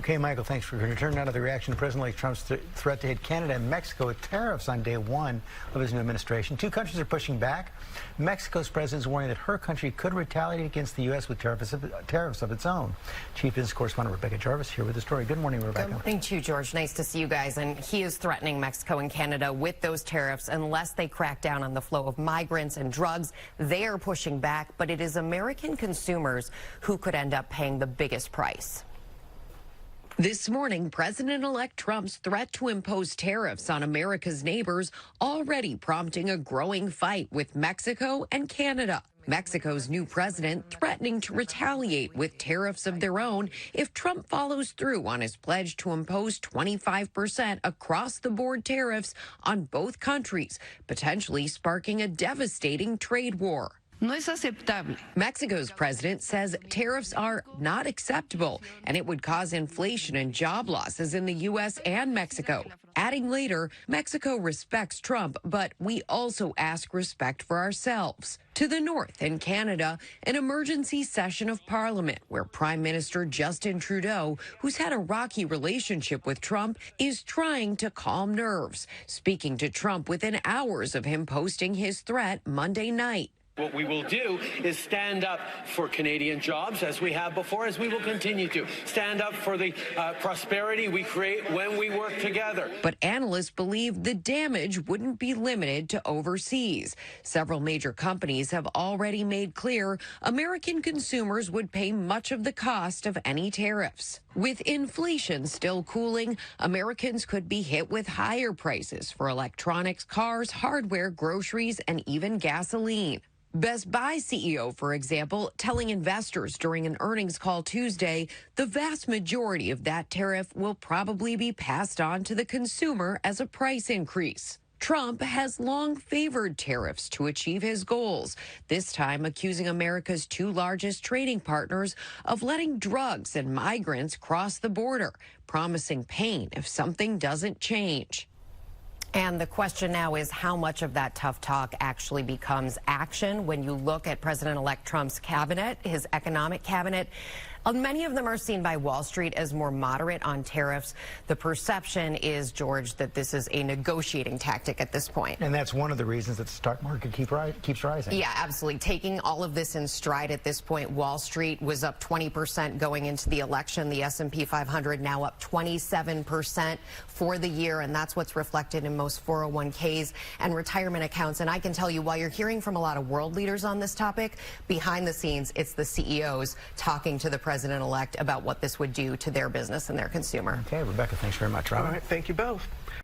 Okay, Michael, thanks for your return. Now to the reaction to President-elect Trump's threat to hit Canada and Mexico with tariffs on day one of his new administration. Two countries are pushing back. Mexico's president is warning that her country could retaliate against the U.S. with tariffs of its own. Chief Business Correspondent Rebecca Jarvis here with the story. Good morning, Rebecca. Good morning to you, George. Nice to see you guys. And he is threatening Mexico and Canada with those tariffs unless they crack down on the flow of migrants and drugs. They are pushing back, but it is American consumers who could end up paying the biggest price. This morning, President-elect Trump's threat to impose tariffs on America's neighbors already prompting a growing fight with Mexico and Canada. Mexico's new president threatening to retaliate with tariffs of their own if Trump follows through on his pledge to impose 25% across-the-board tariffs on both countries, potentially sparking a devastating trade war. No es aceptable. Mexico's president says tariffs are not acceptable and it would cause inflation and job losses in the U.S. and Mexico. Adding later, Mexico respects Trump, but we also ask respect for ourselves. To the north, in Canada, an emergency session of Parliament where Prime Minister Justin Trudeau, who's had a rocky relationship with Trump, is trying to calm nerves, speaking to Trump within hours of him posting his threat Monday night. What we will do is stand up for Canadian jobs, as we have before, as we will continue to. Stand up for the prosperity we create when we work together. But analysts believe the damage wouldn't be limited to overseas. Several major companies have already made clear American consumers would pay much of the cost of any tariffs. With inflation still cooling, Americans could be hit with higher prices for electronics, cars, hardware, groceries, and even gasoline. Best Buy CEO, for example, telling investors during an earnings call Tuesday, the vast majority of that tariff will probably be passed on to the consumer as a price increase. Trump has long favored tariffs to achieve his goals, this time accusing America's two largest trading partners of letting drugs and migrants cross the border, promising pain if something doesn't change. And the question now is how much of that tough talk actually becomes action when you look at President-elect Trump's cabinet, his economic cabinet. Many of them are seen by Wall Street as more moderate on tariffs. The perception is, George, that this is a negotiating tactic at this point. And that's one of the reasons that the stock market keeps rising. Yeah, absolutely. Taking all of this in stride at this point, Wall Street was up 20% going into the election. The S&P 500 now up 27% for the year, and that's what's reflected in most 401ks and retirement accounts. And I can tell you, while you're hearing from a lot of world leaders on this topic, behind the scenes, it's the CEOs talking to the president-elect about what this would do to their business and their consumer. Okay, Rebecca, thanks very much, Robin. All right, thank you both.